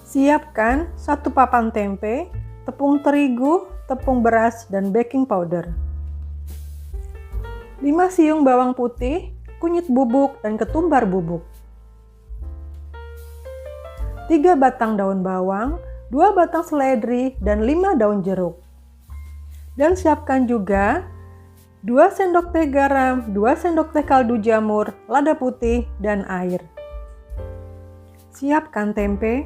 Siapkan 1 papan tempe, tepung terigu, tepung beras, dan baking powder. 5 siung bawang putih, kunyit bubuk, dan ketumbar bubuk. 3 batang daun bawang, 2 batang seledri, dan 5 daun jeruk. Dan siapkan juga 2 sendok teh garam, 2 sendok teh kaldu jamur, lada putih, dan air. Siapkan tempe.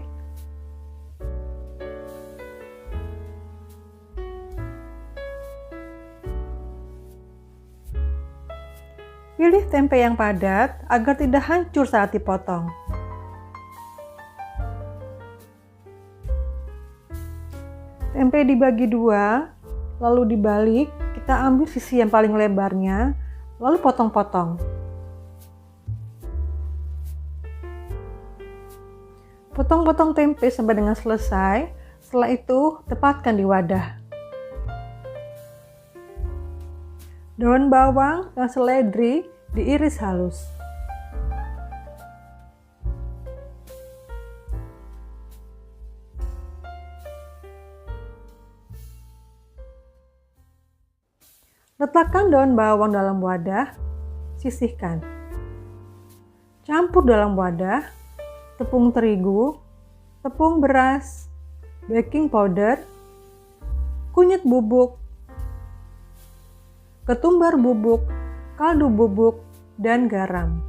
Pilih tempe yang padat agar tidak hancur saat dipotong. Tempe dibagi 2, lalu dibalik, kita ambil sisi yang paling lebarnya, lalu potong-potong. Potong-potong tempe sampai dengan selesai, setelah itu tempatkan di wadah. Daun bawang dan seledri diiris halus. Letakkan daun bawang dalam wadah, sisihkan. Campur dalam wadah tepung terigu, tepung beras, baking powder, kunyit bubuk, ketumbar bubuk, kaldu bubuk, dan garam.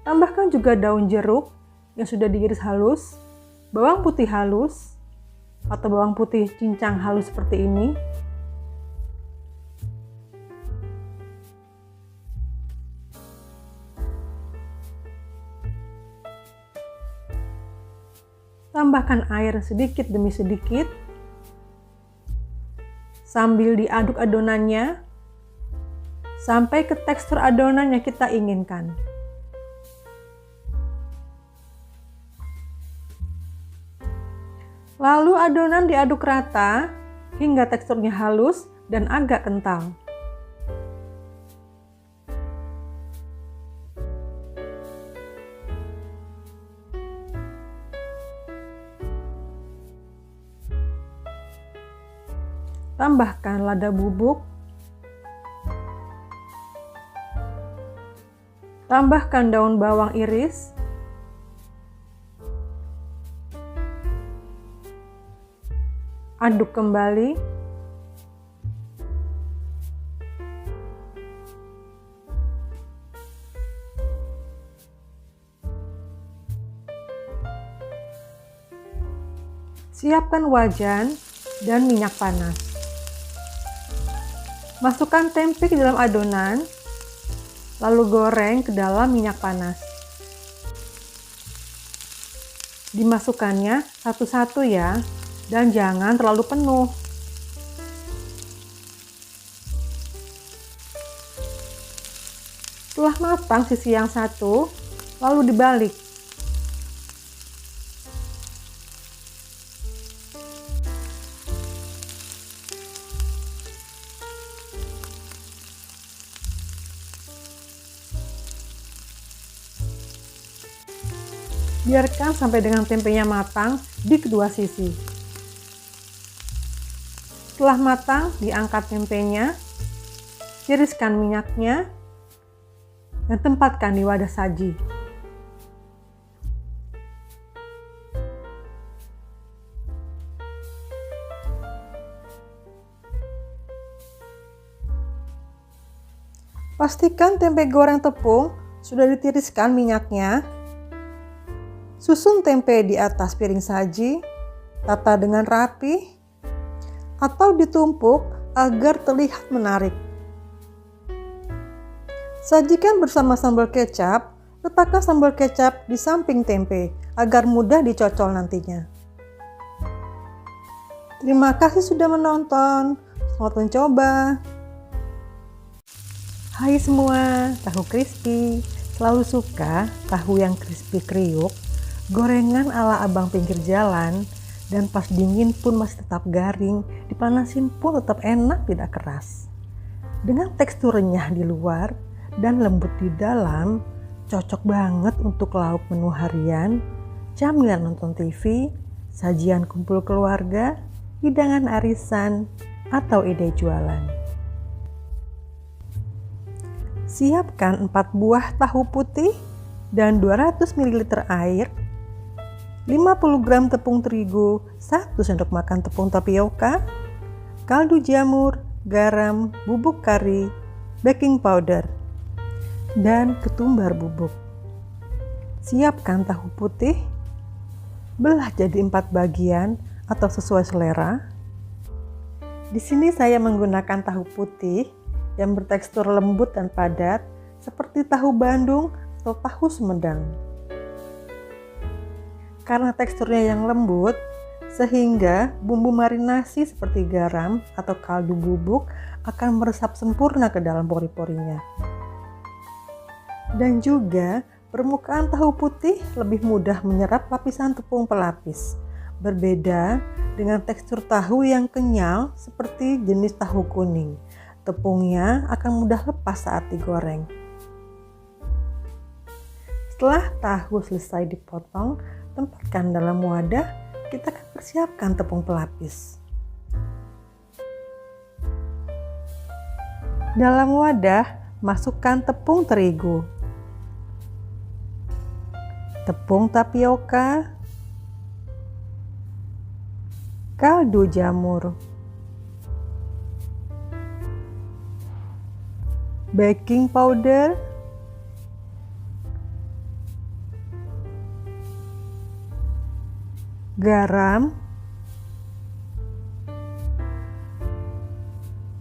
Tambahkan juga daun jeruk yang sudah diiris halus, bawang putih halus atau bawang putih cincang halus seperti ini. Tambahkan air sedikit demi sedikit sambil diaduk adonannya sampai ke tekstur adonan yang kita inginkan. Lalu adonan diaduk rata hingga teksturnya halus dan agak kental. Tambahkan lada bubuk. Tambahkan daun bawang iris. Aduk kembali. Siapkan wajan dan minyak panas. Masukkan tempe ke dalam adonan, lalu goreng ke dalam minyak panas. Dimasukkannya satu-satu ya, dan jangan terlalu penuh. Setelah matang sisi yang satu, lalu dibalik. Biarkan sampai dengan tempenya matang di kedua sisi. Setelah matang, diangkat tempenya, tiriskan minyaknya, dan tempatkan di wadah saji. Pastikan tempe goreng tepung sudah ditiriskan minyaknya. Susun tempe di atas piring saji, tata dengan rapi, atau ditumpuk agar terlihat menarik. Sajikan bersama sambal kecap, letakkan sambal kecap di samping tempe agar mudah dicocol nantinya. Terima kasih sudah menonton, selamat mencoba. Hai semua, tahu crispy, selalu suka tahu yang crispy kriuk. Gorengan ala abang pinggir jalan, dan pas dingin pun masih tetap garing, dipanasin pun tetap enak, tidak keras. Dengan tekstur renyah di luar dan lembut di dalam, cocok banget untuk lauk menu harian, camilan nonton TV, sajian kumpul keluarga, hidangan arisan, atau ide jualan. Siapkan 4 buah tahu putih dan 200 ml air, 50 gram tepung terigu, 1 sendok makan tepung tapioka, kaldu jamur, garam, bubuk kari, baking powder, dan ketumbar bubuk. Siapkan tahu putih, belah jadi 4 bagian atau sesuai selera. Di sini saya menggunakan tahu putih yang bertekstur lembut dan padat seperti tahu Bandung atau tahu Sumedang. Karena teksturnya yang lembut, sehingga bumbu marinasi seperti garam atau kaldu bubuk akan meresap sempurna ke dalam pori-porinya. Dan juga permukaan tahu putih lebih mudah menyerap lapisan tepung pelapis. Berbeda dengan tekstur tahu yang kenyal seperti jenis tahu kuning. Tepungnya akan mudah lepas saat digoreng. Setelah tahu selesai dipotong, tempatkan dalam wadah, kita akan persiapkan tepung pelapis. Dalam wadah, masukkan tepung terigu, tepung tapioka, kaldu jamur, baking powder, garam,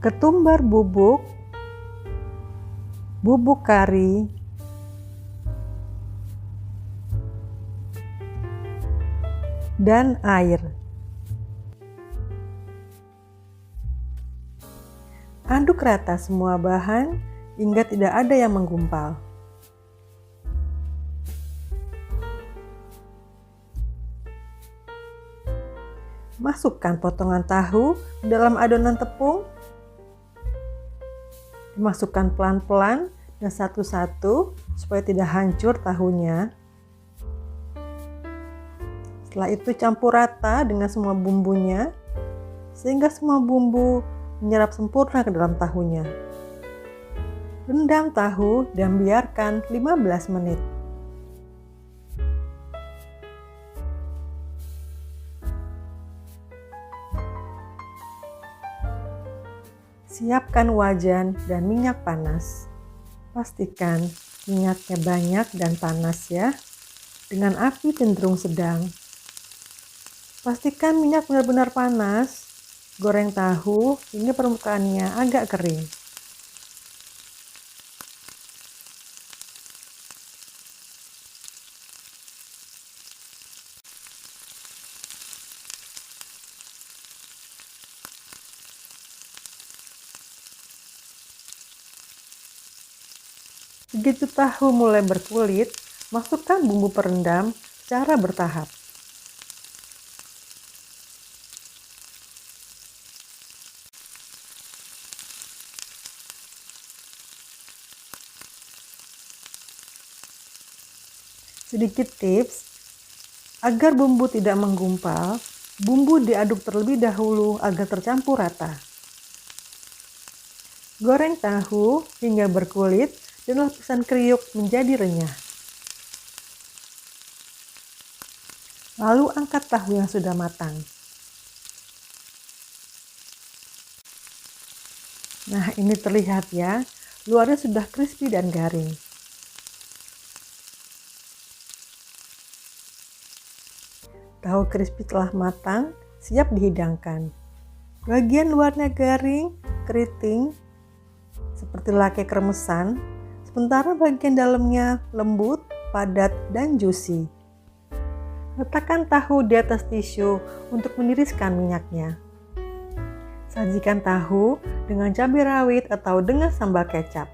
ketumbar bubuk, bubuk kari, dan air. Aduk rata semua bahan hingga tidak ada yang menggumpal. Masukkan potongan tahu ke dalam adonan tepung. Dimasukkan pelan-pelan dan satu-satu supaya tidak hancur tahunya. Setelah itu campur rata dengan semua bumbunya sehingga semua bumbu menyerap sempurna ke dalam tahunya. Rendam tahu dan biarkan 15 menit. Siapkan wajan dan minyak panas. Pastikan minyaknya banyak dan panas ya, dengan api cenderung sedang. Pastikan minyak benar-benar panas. Goreng tahu hingga permukaannya agak kering. Begitu tahu mulai berkulit, masukkan bumbu perendam secara bertahap. Sedikit tips, agar bumbu tidak menggumpal, bumbu diaduk terlebih dahulu agar tercampur rata. Goreng tahu hingga berkulit dan lapisan kriuk menjadi renyah. Lalu angkat tahu yang sudah matang. Nah, ini terlihat ya, luarnya sudah crispy dan garing. Tahu crispy telah matang, siap dihidangkan. Bagian luarnya garing, keriting, seperti lake kremesan, sementara bagian dalamnya lembut, padat, dan juicy. Letakkan tahu di atas tisu untuk meniriskan minyaknya. Sajikan tahu dengan cabai rawit atau dengan sambal kecap.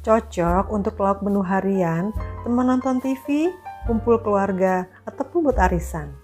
Cocok untuk lauk menu harian, teman nonton TV, kumpul keluarga, ataupun buat arisan.